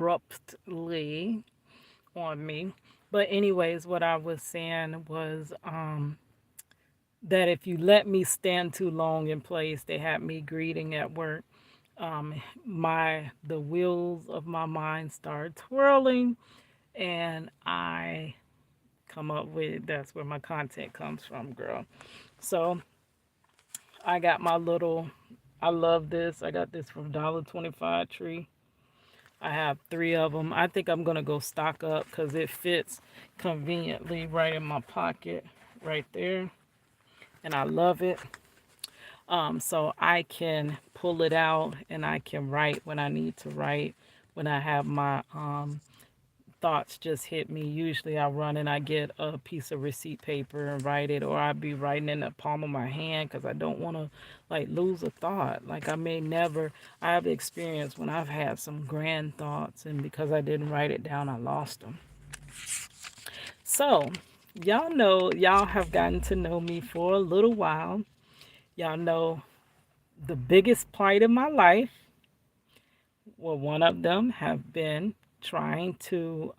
abruptly on me. But anyways, what I was saying was that if you let me stand too long in place, they had me greeting at work. My the wheels of my mind start twirling, and I come up with that's where my content comes from, girl. So I got my little. I love this. I got this from $1.25 Tree. I have three of them. I think I'm gonna go stock up because it fits conveniently right in my pocket, right there, and I love it. So I can pull it out and I can write when I need to write. When I have my thoughts just hit me, usually I run and I get a piece of receipt paper and write it, or I'll be writing in the palm of my hand because I don't want to like lose a thought. Like I may never, I have experience when I've had some grand thoughts, and because I didn't write it down, I lost them. So, y'all know, y'all have gotten to know me for a little while. Y'all know the biggest plight in my life, well, one of them have been trying to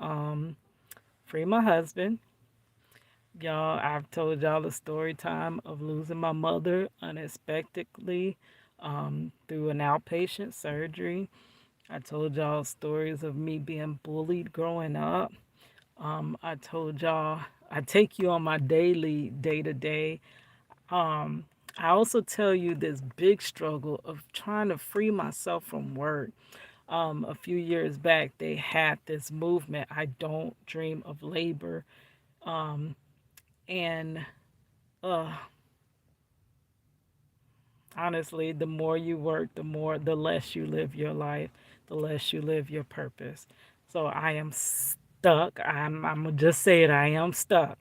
free my husband. Y'all, I've told y'all the story time of losing my mother unexpectedly through an outpatient surgery. I told y'all stories of me being bullied growing up. I told y'all I take you on my daily day to day. I also tell you this big struggle of trying to free myself from work. A few years back, they had this movement, I don't dream of labor. And uh, honestly, the more you work, the less you live your life, the less you live your purpose. So I am stuck. I'm gonna just say it. I am stuck.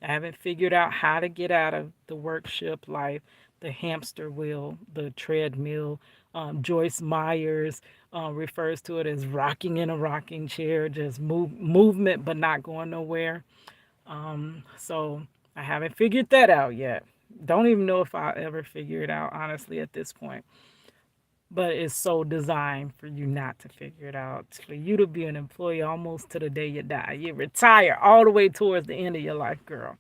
I haven't figured out how to get out of the workship life, the hamster wheel, the treadmill. Joyce Myers refers to it as rocking in a rocking chair, just movement but not going nowhere. So I haven't figured that out yet. Don't even know if I'll ever figure it out, honestly, at this point. But it's so designed for you not to figure it out, for you to be an employee almost to the day you die. You retire all the way towards the end of your life, girl.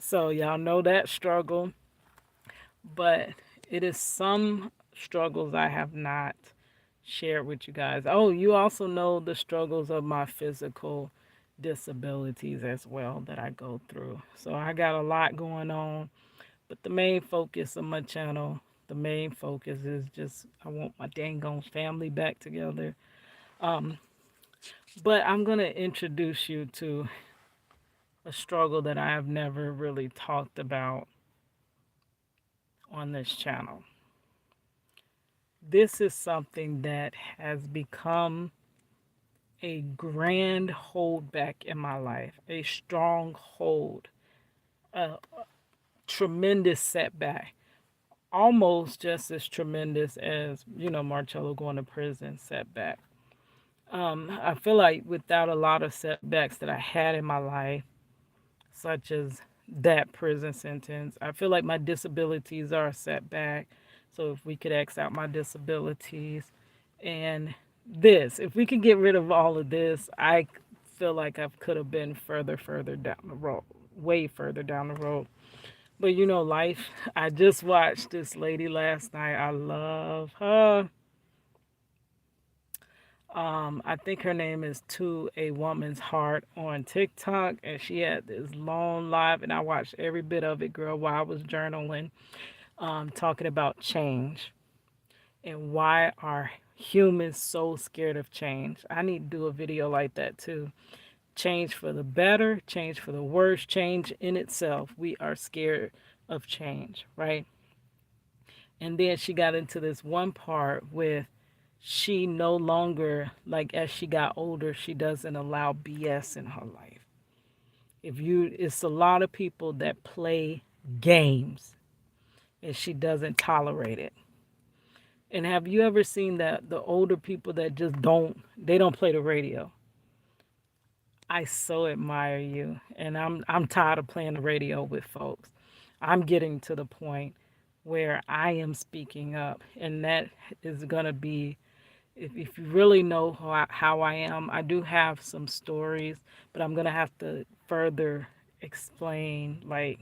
So y'all know that struggle, but it is some struggles I have not shared with you guys. Oh, you also know the struggles of my physical disabilities as well that I go through. So I got a lot going on, but the main focus of my channel, the main focus is just I want my dang on family back together. Um, but I'm gonna introduce you to a struggle that I have never really talked about on this channel. This is something that has become a grand hold back in my life, a strong hold, a tremendous setback, almost just as tremendous as, Marcello going to prison setback. I feel like without a lot of setbacks that I had in my life, such as that prison sentence, I feel like my disabilities are a setback. So if we could X out my disabilities and this, if we could get rid of all of this, I feel like I could have been further down the road, way further down the road. But life. I just watched this lady last night. I love her. I think her name is To a Woman's Heart on TikTok, and she had this long live, and I watched every bit of it, girl, while I was journaling, talking about change and why are humans so scared of change. I need to do a video like that too. Change for the better, change for the worse, change in itself. We are scared of change, right? And then she got into this one part with she no longer, like as she got older, she doesn't allow BS in her life. It's a lot of people that play games and she doesn't tolerate it. And have you ever seen that the older people that just they don't play the radio? I so admire you, and I'm tired of playing the radio with folks. I'm getting to the point where I am speaking up, and that is gonna be if you really know how I am, I do have some stories, but I'm gonna have to further explain like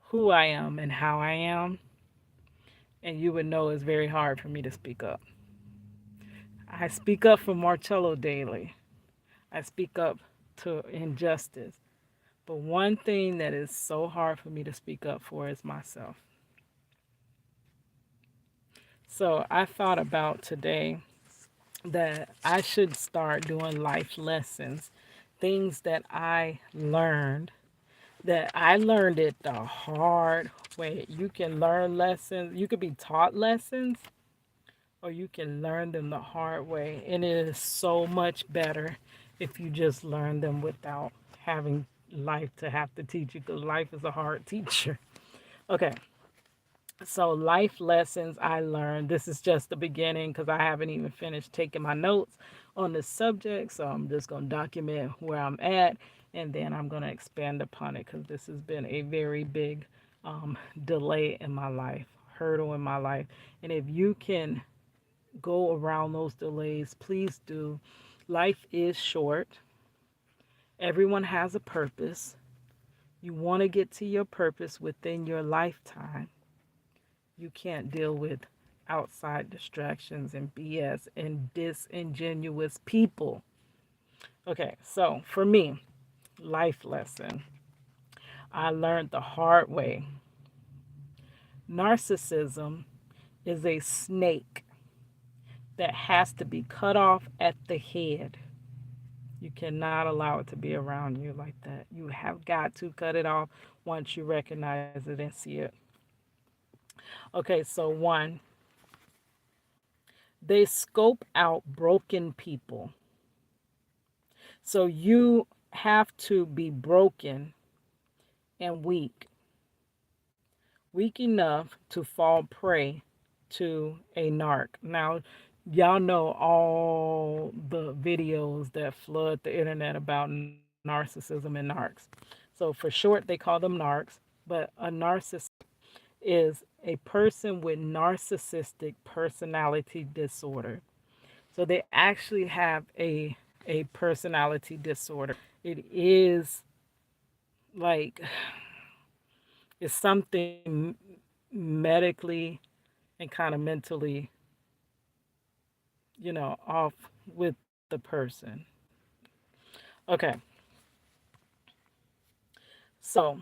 who I am and how I am, and you would know it's very hard for me to speak up. I speak up for Marcello daily. I speak up to injustice. But one thing that is so hard for me to speak up for is myself. So I thought about today that I should start doing life lessons, things that I learned it the hard way. You can learn lessons, you could be taught lessons, or you can learn them the hard way. And it is so much better if you just learn them without having life to have to teach you, because life is a hard teacher. Okay, so life lessons I learned. This is just the beginning because I haven't even finished taking my notes on this subject. So I'm just going to document where I'm at, and then I'm going to expand upon it because this has been a very big delay in my life, hurdle in my life. And if you can go around those delays, please do. Life is short. Everyone has a purpose. You want to get to your purpose within your lifetime. You can't deal with outside distractions and BS and disingenuous people. Okay, so for me, life lesson. I learned the hard way. Narcissism is a snake that has to be cut off at the head. You cannot allow it to be around you like that. You have got to cut it off once you recognize it and see it. Okay, so one, they scope out broken people. So you have to be broken and weak enough to fall prey to a narc. Now, y'all know all the videos that flood the internet about narcissism and narcs. So for short, they call them narcs, but a narcissist is a person with narcissistic personality disorder. So they actually have a personality disorder. It is like it's something medically and kind of mentally, off with the person. Okay. So,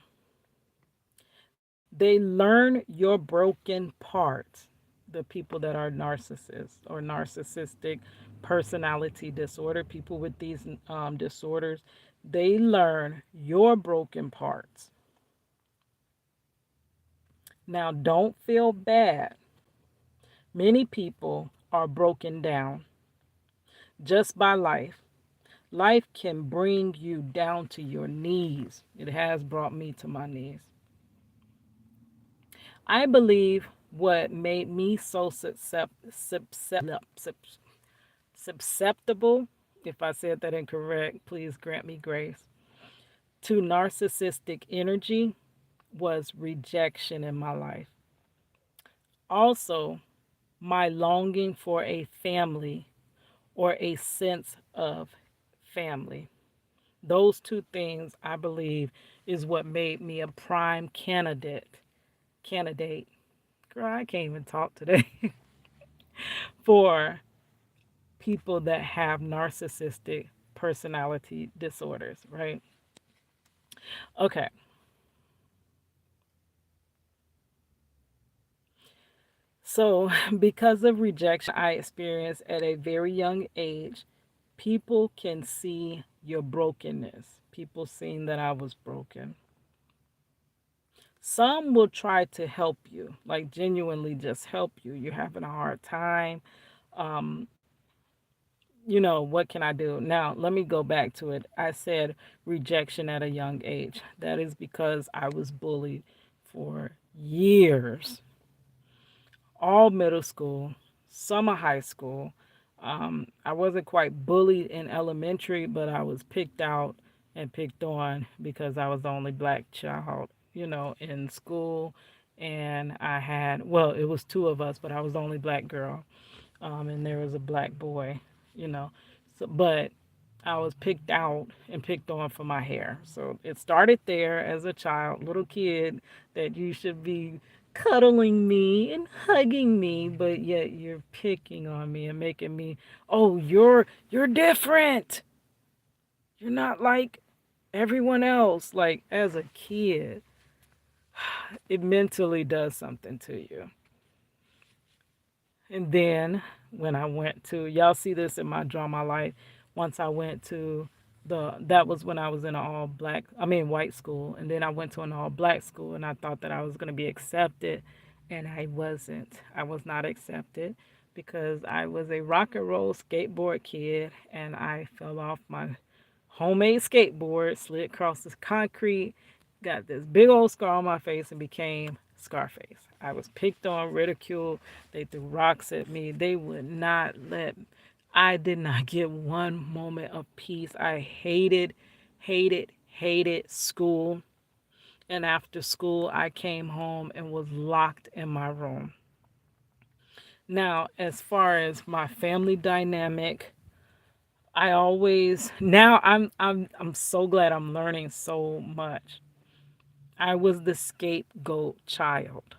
they learn your broken parts, the people that are narcissists or narcissistic personality disorder, people with these disorders, they learn your broken parts. Now, don't feel bad. Many people are broken down just by life. Life can bring you down to your knees. It has brought me to my knees. I believe what made me so susceptible, if I said that incorrect, please grant me grace, to narcissistic energy was rejection in my life. Also, my longing for a family or a sense of family. Those two things, I believe, is what made me a prime candidate. Girl, I can't even talk today. For people that have narcissistic personality disorders, right? Okay. So, because of rejection I experienced at a very young age, people can see your brokenness. People seeing that I was broken. Some will try to help you, like genuinely just help you. You're having a hard time. Um, what can I do? Now, let me go back to it. I said rejection at a young age. That is because I was bullied for years, all middle school, some of high school. I wasn't quite bullied in elementary, but I was picked out and picked on because I was the only black child, in school. And I had, well, it was two of us, but I was the only black girl. and there was a black boy, you know. So, but I was picked out and picked on for my hair. So it started there as a child, little kid, that you should be cuddling me and hugging me, but yet you're picking on me and making me, oh, you're different. You're not like everyone else. Like as a kid, it mentally does something to you. And then when I went to, y'all see this in my drama life, once I went to that was when I was in an all black, I mean white school. And then I went to an all black school and I thought that I was going to be accepted. And I wasn't. I was not accepted because I was a rock and roll skateboard kid and I fell off my homemade skateboard, slid across the concrete, got this big old scar on my face, and became Scarface. I was picked on, ridiculed. They threw rocks at me. They would not let. I did not get one moment of peace. I hated school. And after school, I came home and was locked in my room. Now, as far as my family dynamic, I always now I'm so glad I'm learning so much. I was the scapegoat child.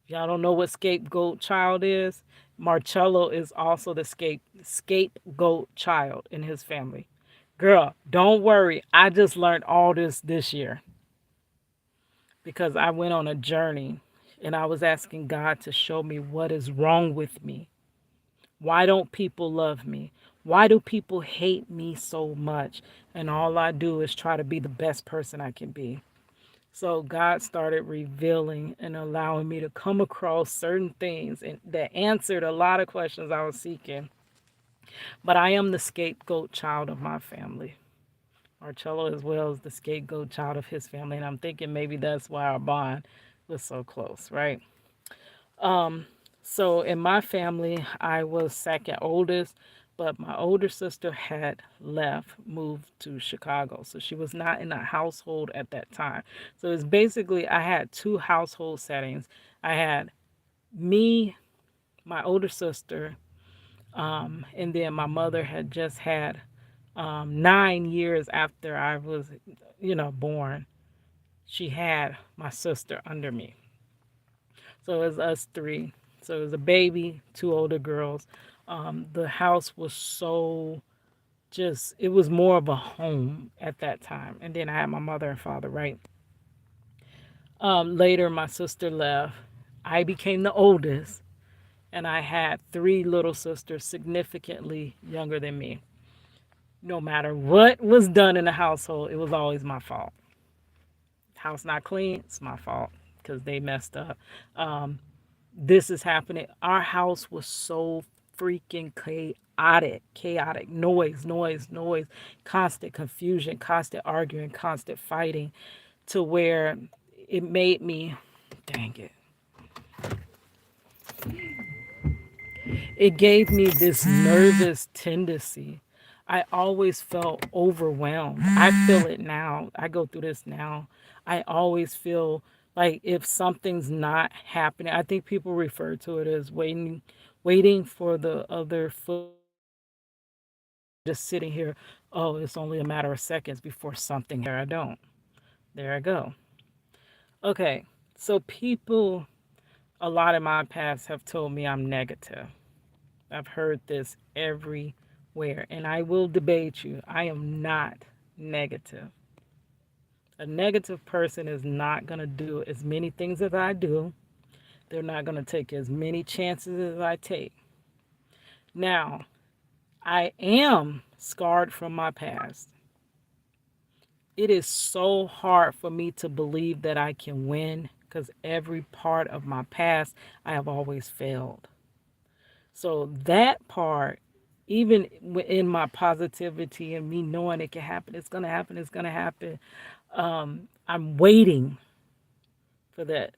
Y'all don't know what scapegoat child is? Marcello is also the scapegoat child in his family. Girl, don't worry. I just learned all this year because I went on a journey and I was asking God to show me what is wrong with me. Why don't people love me? Why do people hate me so much? And all I do is try to be the best person I can be. So God started revealing and allowing me to come across certain things and that answered a lot of questions I was seeking. But I am the scapegoat child of my family. Marcello as well as the scapegoat child of his family. And I'm thinking maybe that's why our bond was so close, right? So in my family, I was second oldest, but my older sister had left, moved to Chicago. So she was not in a household at that time. So it's basically, I had two household settings. I had me, my older sister, and then my mother had just had 9 years after I was, born. She had my sister under me. So it was us three. So it was a baby, two older girls. The house was so just, it was more of a home at that time. And then I had my mother and father, right? Later, my sister left. I became the oldest, and I had three little sisters significantly younger than me. No matter what was done in the household, it was always my fault. House not clean, it's my fault because they messed up. Um, this is happening. Our house was so freaking chaotic, noise, constant confusion, constant arguing, constant fighting, to where it made me, dang it gave me this nervous tendency. I always felt overwhelmed. I feel it now. I go through this now. I always feel like if something's not happening, I think people refer to it as waiting for the other foot to drop. I'm just sitting here, oh, it's only a matter of seconds before something there I don't. There I go. Okay. So people a lot in my past have told me I'm negative. I've heard this everywhere, and I will debate you. I am not negative. A negative person is not going to do as many things as I do. They're not going to take as many chances as I take. Now, I am scarred from my past. It is so hard for me to believe that I can win because every part of my past I have always failed. So that part, even in my positivity and me knowing it can happen, it's going to happen, it's going to happen, I'm waiting for that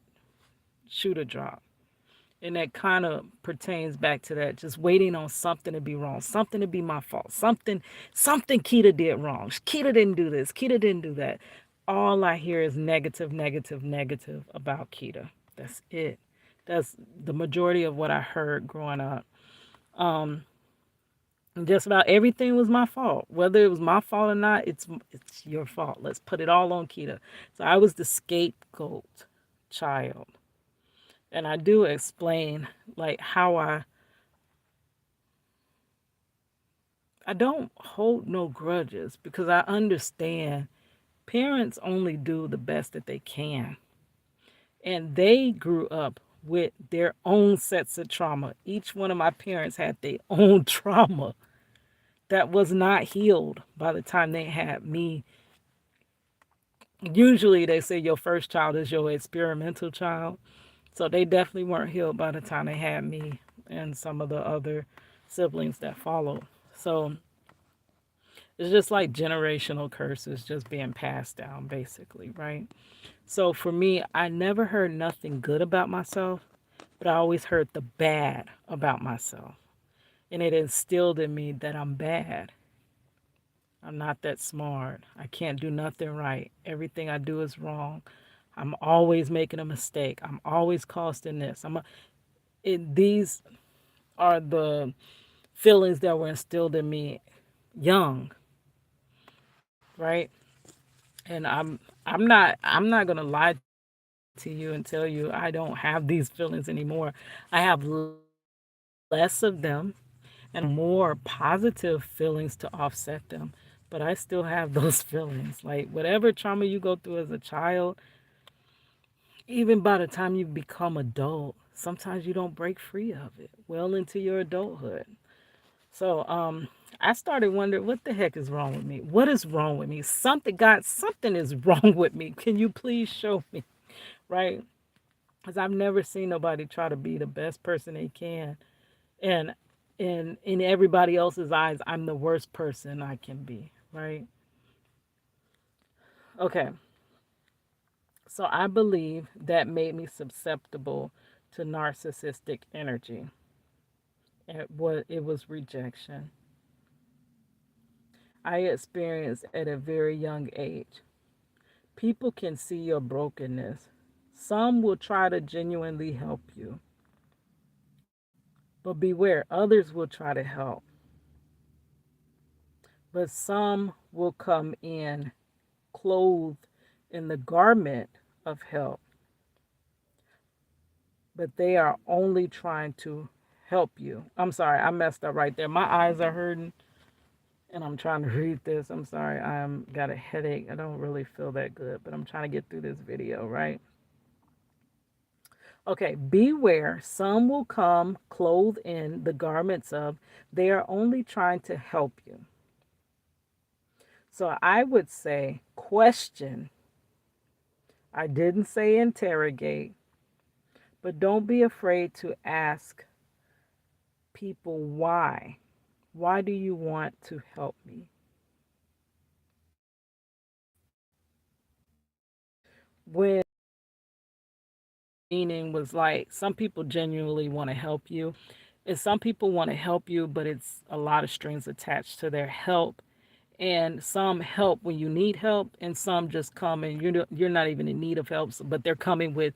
shoe to drop. And that kind of pertains back to that, just waiting on something to be wrong, something to be my fault, something Keita did wrong. Keita didn't do this, Keita didn't do that. All I hear is negative about Keita. That's it. That's the majority of what I heard growing up. Um, just about everything was my fault. Whether it was my fault or not, it's your fault. Let's put it all on Kita. So I was the scapegoat child. And I do explain like how I don't hold no grudges because I understand parents only do the best that they can. And they grew up with their own sets of trauma. Each one of my parents had their own trauma that was not healed by the time they had me. Usually they say your first child is your experimental child. So they definitely weren't healed by the time they had me and some of the other siblings that followed. So it's just like generational curses just being passed down, basically, right? So for me, I never heard nothing good about myself, but I always heard the bad about myself. And it instilled in me that I'm bad. I'm not that smart. I can't do nothing right. Everything I do is wrong. I'm always making a mistake. I'm always costing this. These are the feelings that were instilled in me young, right? And I'm not gonna lie to you and tell you I don't have these feelings anymore. I have less of them and I'm working on more positive feelings to offset them. But I still have those feelings. Like whatever trauma you go through as a child, even by the time you become adult, sometimes you don't break free of it well into your adulthood. So I started wondering what the heck is wrong with me? What is wrong with me? Something is wrong with me. Can you please show me? Right? Because I've never seen nobody try to be the best person they can. And in everybody else's eyes, I'm the worst person I can be. Right? Okay. So I believe that made me susceptible to narcissistic energy. It was rejection. I experienced at a very young age. People can see your brokenness. Some will try to genuinely help you, but beware, others will try to help. But some will come in clothed in the garment of help, but they are only trying to help you. I'm sorry, I messed up right there. My eyes are hurting and I'm trying to read this. I'm sorry, I'm got a headache. I don't really feel that good, but I'm trying to get through this video, right? Okay, beware, some will come clothed in the garments of, they are only trying to help you. So I would say question. I didn't say interrogate, but don't be afraid to ask people why. Why do you want to help me? When meaning was like some people genuinely want to help you, and some people want to help you, but it's a lot of strings attached to their help. And some help when you need help, and some just come and you're not even in need of help, but they're coming with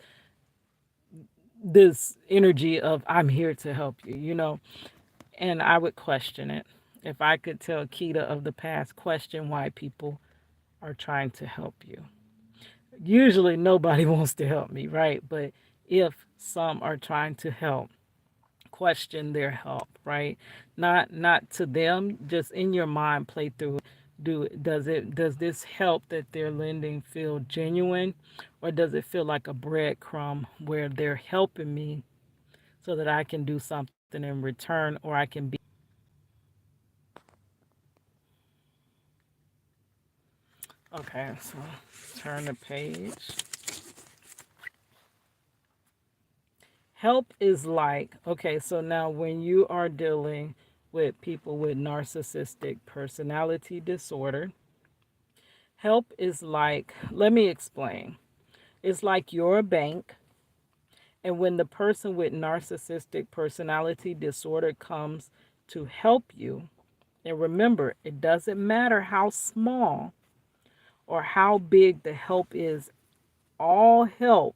this energy of I'm here to help you. And I would question it. If I could tell Kita of the past, question why people are trying to help you. Usually nobody wants to help me, right? But if some are trying to help, question their help, right? Not to them, just in your mind play through, does this help that they're lending feel genuine, or does it feel like a breadcrumb where they're helping me so that I can do something in return, or I can be. Okay, so turn the page. Help is like, okay, so now when you are dealing with people with narcissistic personality disorder, help is like, let me explain. It's like you're a bank, and when the person with narcissistic personality disorder comes to help you, and remember, it doesn't matter how small or how big the help is, all help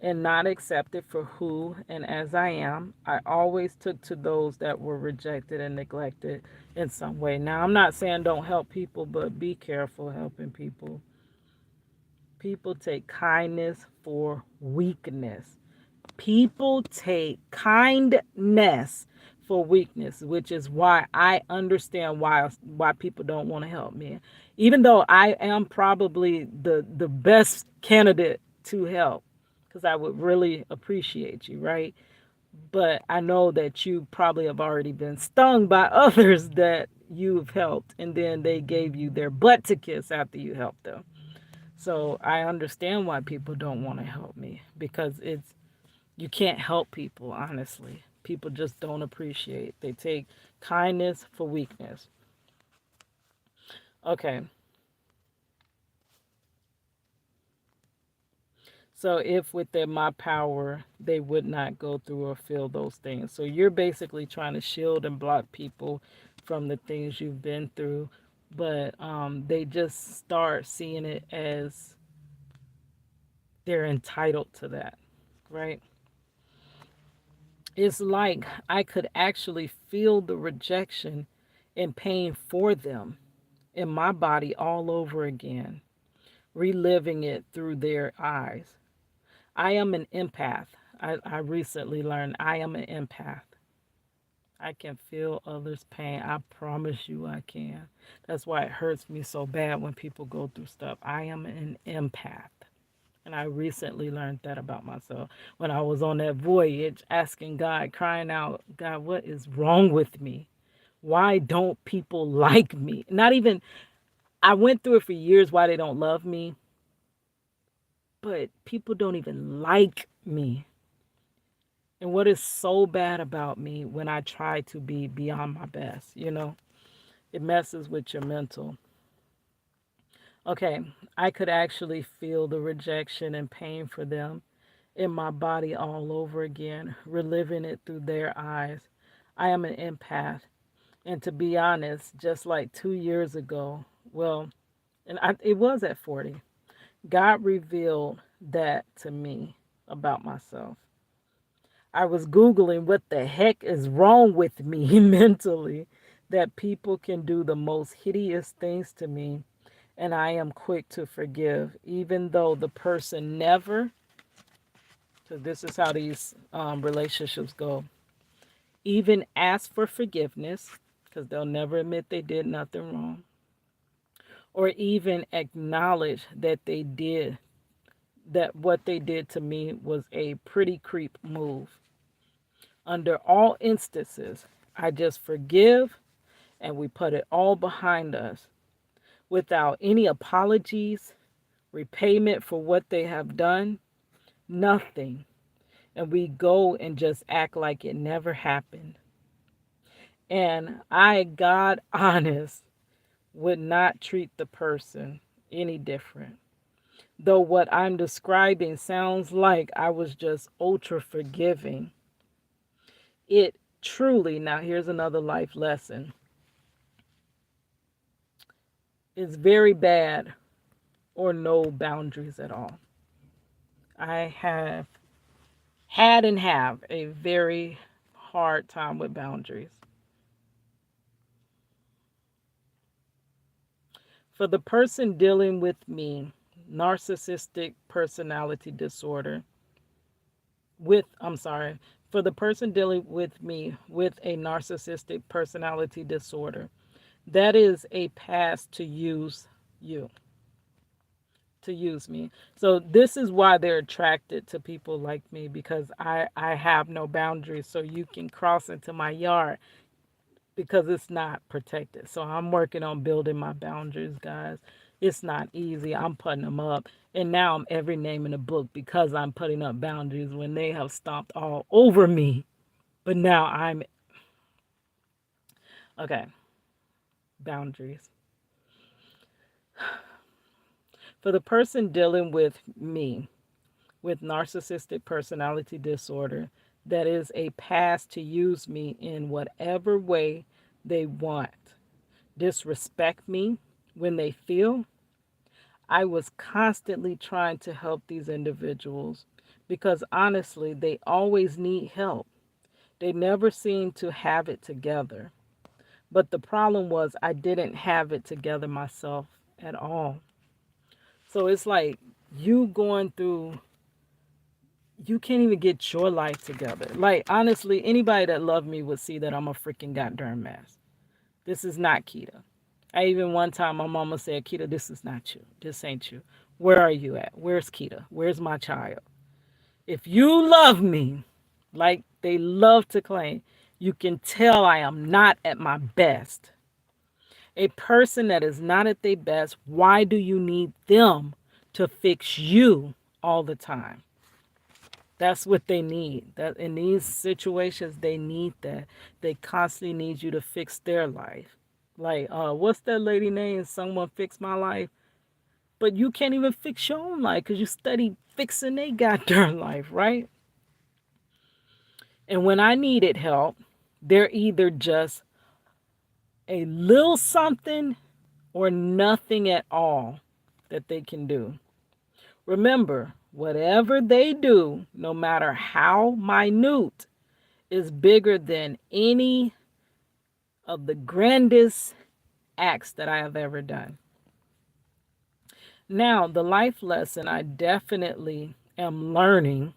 and not accepted for who and as I am. I always took to those that were rejected and neglected in some way. Now, I'm not saying don't help people, but be careful helping people. People take kindness for weakness. People take kindness for weakness, which is why I understand why people don't want to help me. Even though I am probably the best candidate to help, because I would really appreciate you, right? But I know that you probably have already been stung by others that you've helped, and then they gave you their butt to kiss after you helped them. So I understand why people don't want to help me, because it's you can't help people, honestly. People just don't appreciate. They take kindness for weakness. Okay. So if within my power, they would not go through or feel those things. So you're basically trying to shield and block people from the things you've been through, but they just start seeing it as they're entitled to that, right? It's like I could actually feel the rejection and pain for them in my body all over again, reliving it through their eyes. I am an empath. I recently learned I am an empath. I can feel others' pain. I promise you I can. That's why it hurts me so bad when people go through stuff. I am an empath. And I recently learned that about myself when I was on that voyage asking God, crying out, God, what is wrong with me? Why don't people like me? Not even, I went through it for years why they don't love me, but people don't even like me. And what is so bad about me when I try to be beyond my best, it messes with your mental. Okay, I could actually feel the rejection and pain for them in my body all over again, reliving it through their eyes. I am an empath. And to be honest, just like 2 years ago, well, it was at 40, God revealed that to me about myself. I was Googling what the heck is wrong with me mentally, that people can do the most hideous things to me, and I am quick to forgive, even though the person never, because this is how these relationships go, even ask for forgiveness, because they'll never admit they did nothing wrong, or even acknowledge that what they did to me was a pretty creep move. Under all instances, I just forgive and we put it all behind us without any apologies, repayment for what they have done, nothing. And we go and just act like it never happened. And I, God honest, would not treat the person any different. Though what I'm describing sounds like I was just ultra forgiving, it truly, now here's another life lesson, is very bad or no boundaries at all. I have had and have a very hard time with boundaries. For the person dealing with me, narcissistic personality disorder, for the person dealing with me with a narcissistic personality disorder, that is a path to use you, to use me. So this is why they're attracted to people like me, because I have no boundaries. So you can cross into my yard because it's not protected. So I'm working on building my boundaries, guys. It's not easy. I'm putting them up. And now I'm every name in the book because I'm putting up boundaries when they have stomped all over me. But now I'm okay. Boundaries. For the person dealing with me with narcissistic personality disorder, that is a path to use me in whatever way they want. Disrespect me when they feel I was constantly trying to help these individuals because honestly, they always need help. They never seem to have it together. But the problem was I didn't have it together myself at all. So it's like you going through, you can't even get your life together. Like, honestly, anybody that loved me would see that I'm a freaking goddamn mess. This is not Keita. I even one time my mama said, Keita, this is not you. This ain't you. Where are you at? Where's Keita? Where's my child? If you love me, like they love to claim, you can tell I am not at my best. A person that is not at their best, why do you need them to fix you all the time? That's what they need. That in these situations, they need that. They constantly need you to fix their life. Like, what's that lady name? Someone fix my life. But you can't even fix your own life because you study fixing they got their life, right? And when I needed help, they're either just a little something or nothing at all that they can do. Remember, whatever they do, no matter how minute, is bigger than any of the grandest acts that I have ever done. Now, the life lesson I definitely am learning,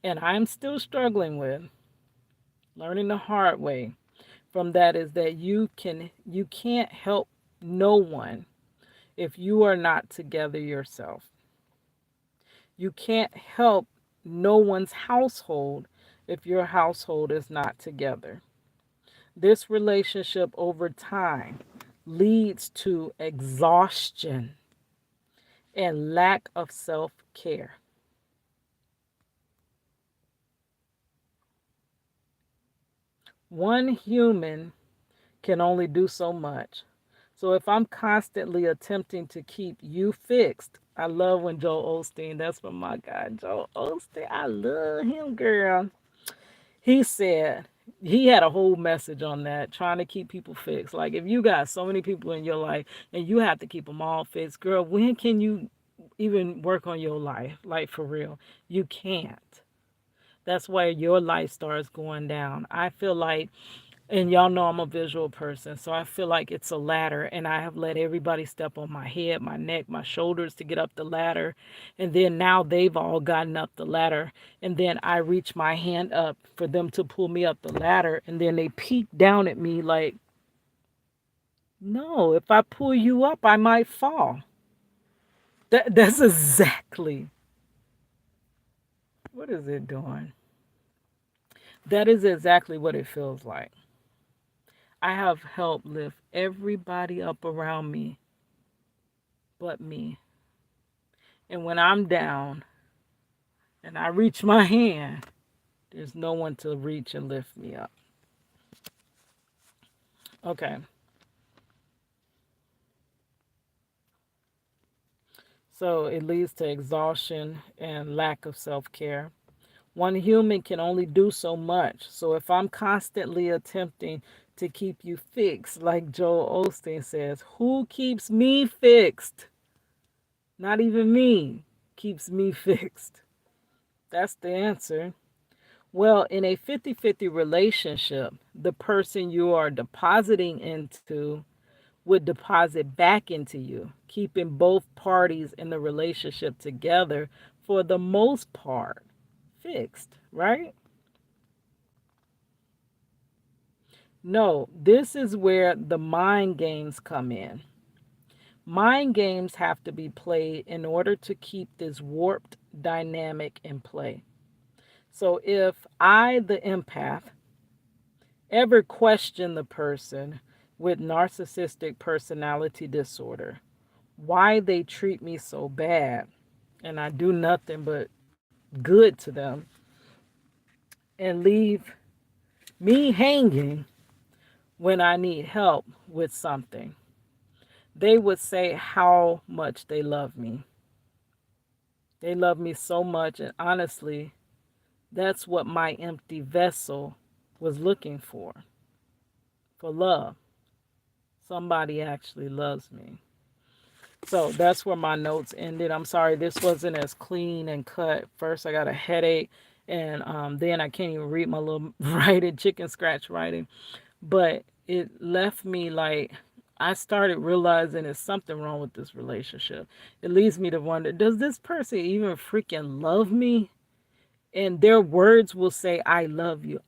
and I'm still struggling with, learning the hard way from that is that you can't help no one if you are not together yourself. You can't help no one's household if your household is not together. This relationship over time leads to exhaustion and lack of self care. One human can only do so much. So if I'm constantly attempting to keep you fixed, I love when Joel Osteen, that's what my guy, Joel Osteen, I love him, girl. He said, he had a whole message on that, trying to keep people fixed. Like, if you got so many people in your life and you have to keep them all fixed, girl, when can you even work on your life? Like, for real, you can't. That's why your life starts going down. I feel like, and y'all know I'm a visual person, so I feel like it's a ladder, and I have let everybody step on my head, my neck, my shoulders to get up the ladder. And then now they've all gotten up the ladder, and then I reach my hand up for them to pull me up the ladder, and then they peek down at me like, no, if I pull you up, I might fall. That's exactly, what is it doing? That is exactly what it feels like. I have helped lift everybody up around me but me. And when I'm down and I reach my hand, there's no one to reach and lift me up. Okay. So it leads to exhaustion and lack of self care. One human can only do so much. So if I'm constantly attempting to keep you fixed, like Joel Osteen says, who keeps me fixed? Not even me keeps me fixed. That's the answer. Well, in a 50-50 relationship, the person you are depositing into would deposit back into you, keeping both parties in the relationship together for the most part fixed, right? No, this is where the mind games come in. Mind games have to be played in order to keep this warped dynamic in play. So if I, the empath, ever question the person with narcissistic personality disorder, why they treat me so bad, and I do nothing but good to them, and leave me hanging when I need help with something, they would say how much they love me. They love me so much, and honestly, that's what my empty vessel was looking for love. Somebody actually loves me. So that's where my notes ended. I'm sorry this wasn't as clean and cut. First, I got a headache, and then I can't even read my little writing, chicken scratch writing. But it left me like I started realizing there's something wrong with this relationship. It leads me to wonder, does this person even freaking love me? And their words will say, I love you.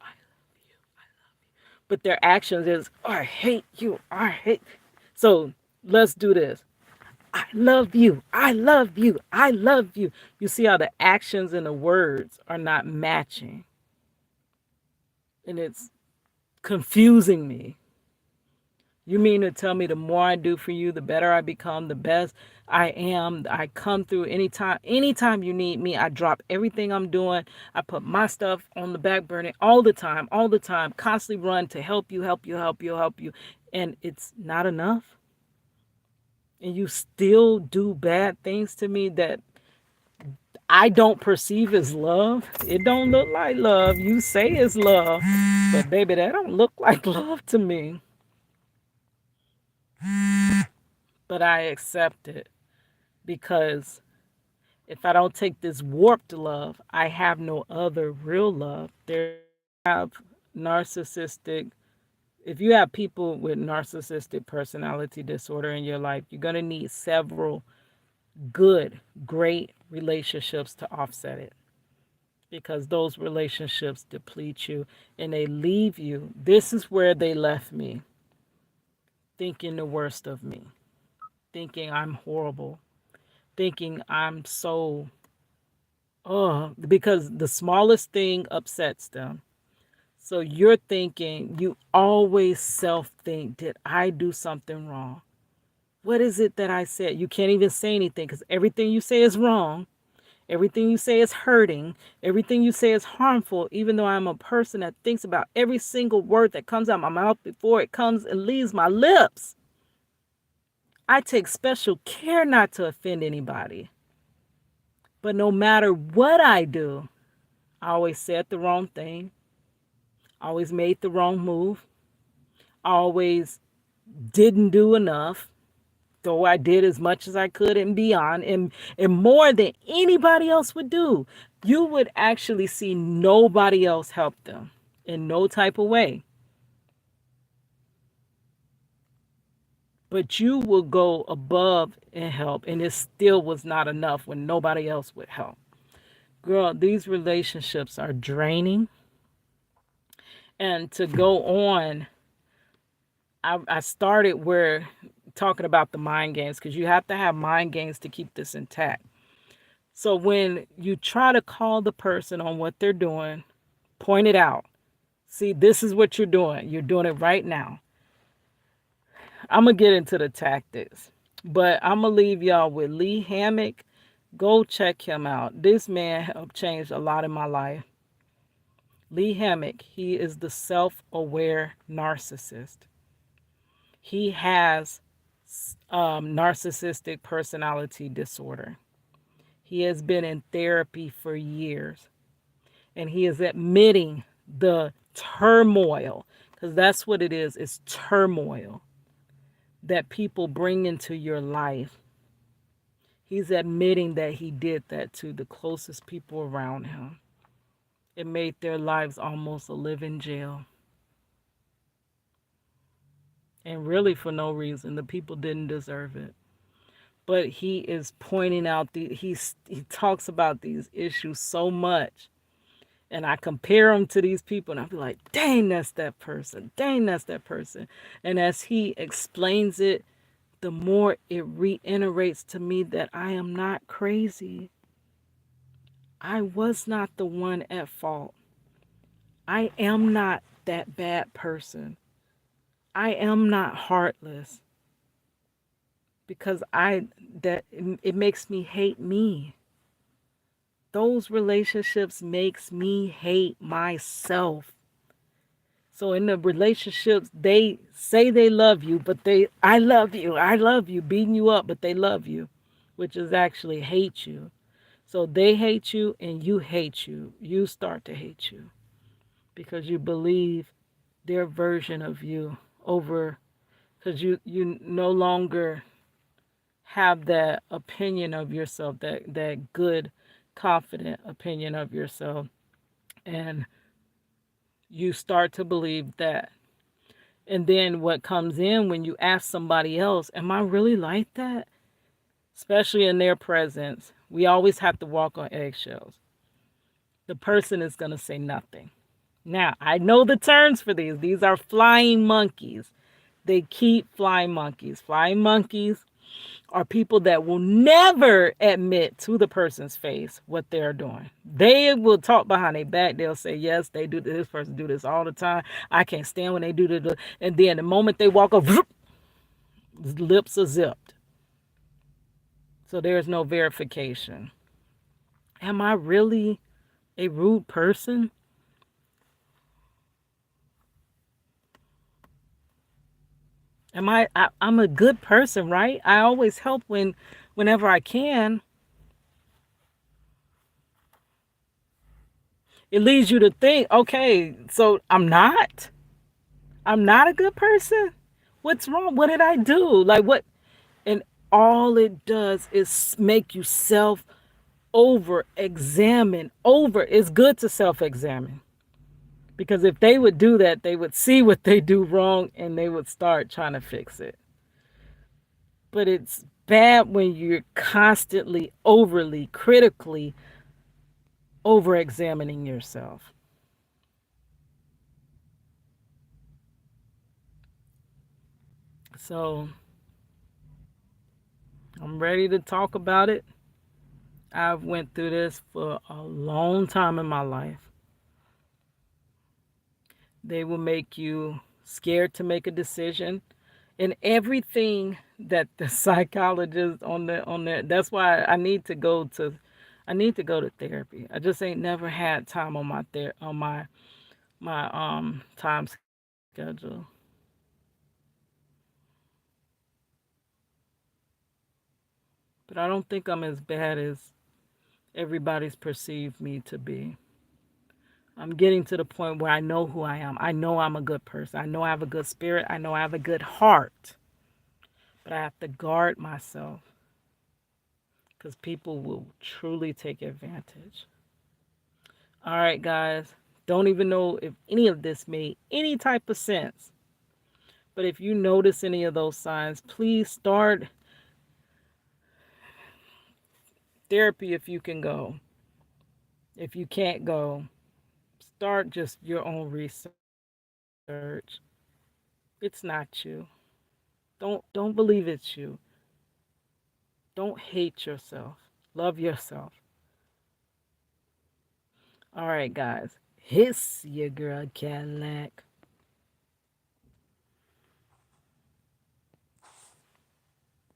But their actions is, oh, I hate you. I hate. So let's do this. I love you. I love you. I love you. You see how the actions and the words are not matching. And it's confusing me. You mean to tell me the more I do for you, the better I become, the best I am. I come through anytime you need me. I drop everything I'm doing. I put my stuff on the back burner all the time, constantly run to help you, help you, help you, help you. And it's not enough. And you still do bad things to me that I don't perceive as love. It don't look like love. You say it's love, but baby, that don't look like love to me. But I accept it because if I don't take this warped love, I have no other real love. There have narcissistic if you have people with narcissistic personality disorder in your life, you're going to need several good, great relationships to offset it because those relationships deplete you and they leave you. This is where they left me, thinking the worst of me, thinking I'm horrible, thinking I'm so, oh, because the smallest thing upsets them. So you're thinking, you always self think, did I do something wrong? What is it that I said? You can't even say anything because everything you say is wrong. Everything you say is hurting. Everything you say is harmful, even though I'm a person that thinks about every single word that comes out of my mouth before it comes and leaves my lips. I take special care not to offend anybody. But no matter what I do, I always said the wrong thing. I always made the wrong move. I always didn't do enough, though I did as much as I could and beyond, and more than anybody else would do. You would actually see nobody else help them in no type of way. But you will go above and help, and it still was not enough when nobody else would help. Girl, these relationships are draining. And to go on, I started where talking about the mind games because you have to have mind games to keep this intact. So when you try to call the person on what they're doing, point it out. See, this is what you're doing. You're doing it right now. I'm going to get into the tactics, but I'm going to leave y'all with Lee Hammock. Go check him out. This man helped change a lot in my life. Lee Hammock, he is the self-aware narcissist. He has narcissistic personality disorder. He has been in therapy for years, and he is admitting the turmoil, because that's what it is. It's turmoil that people bring into your life. He's admitting that he did that to the closest people around him. It made their lives almost a living jail. And really for no reason. The people didn't deserve it. But he is pointing out he talks about these issues so much. And I compare him to these people and I'll be like, dang, that's that person. Dang, that's that person. And as he explains it, the more it reiterates to me that I am not crazy. I was not the one at fault. I am not that bad person. I am not heartless because it makes me hate me. Those relationships makes me hate myself. So in the relationships, they say they love you, but I love you, beating you up, but they love you, which is actually hate you. So they hate you and you hate you. You start to hate you because you believe their version of you over, because you no longer have that opinion of yourself, that good, confident opinion of yourself, and you start to believe that. And then what comes in when you ask somebody else, am I really like that? Especially in their presence, we always have to walk on eggshells. The person is going to say nothing. Now, I know the terms for these. These are flying monkeys. They keep flying monkeys. Flying monkeys are people that will never admit to the person's face what they're doing. They will talk behind their back. They'll say, yes, they do this person do this all the time. I can't stand when they do this. And then the moment they walk up, lips are zipped. So there's no verification. Am I really a rude person? I'm a good person, right? I always help whenever I can. It leads you to think, okay, so I'm not a good person. What's wrong? What did I do? Like what? And all it does is make you self over examine. Over it's good to self examine, because if they would do that, they would see what they do wrong and they would start trying to fix it. But it's bad when you're constantly overly critically over examining yourself. So I'm ready to talk about it. I've went through this for a long time in my life. They will make you scared to make a decision, and everything that the psychologist on the that's why I need to go to therapy. I just ain't never had time on my time schedule. But I don't think I'm as bad as everybody's perceived me to be. I'm getting to the point where I know who I am. I know I'm a good person. I know I have a good spirit. I know I have a good heart. But I have to guard myself because people will truly take advantage. All right, guys. Don't even know if any of this made any type of sense. But if you notice any of those signs, please start therapy if you can go. If you can't go, start just your own research. It's not you. Don't believe it's you. Don't hate yourself. Love yourself. All right, guys. Hiss your girl Cadillac.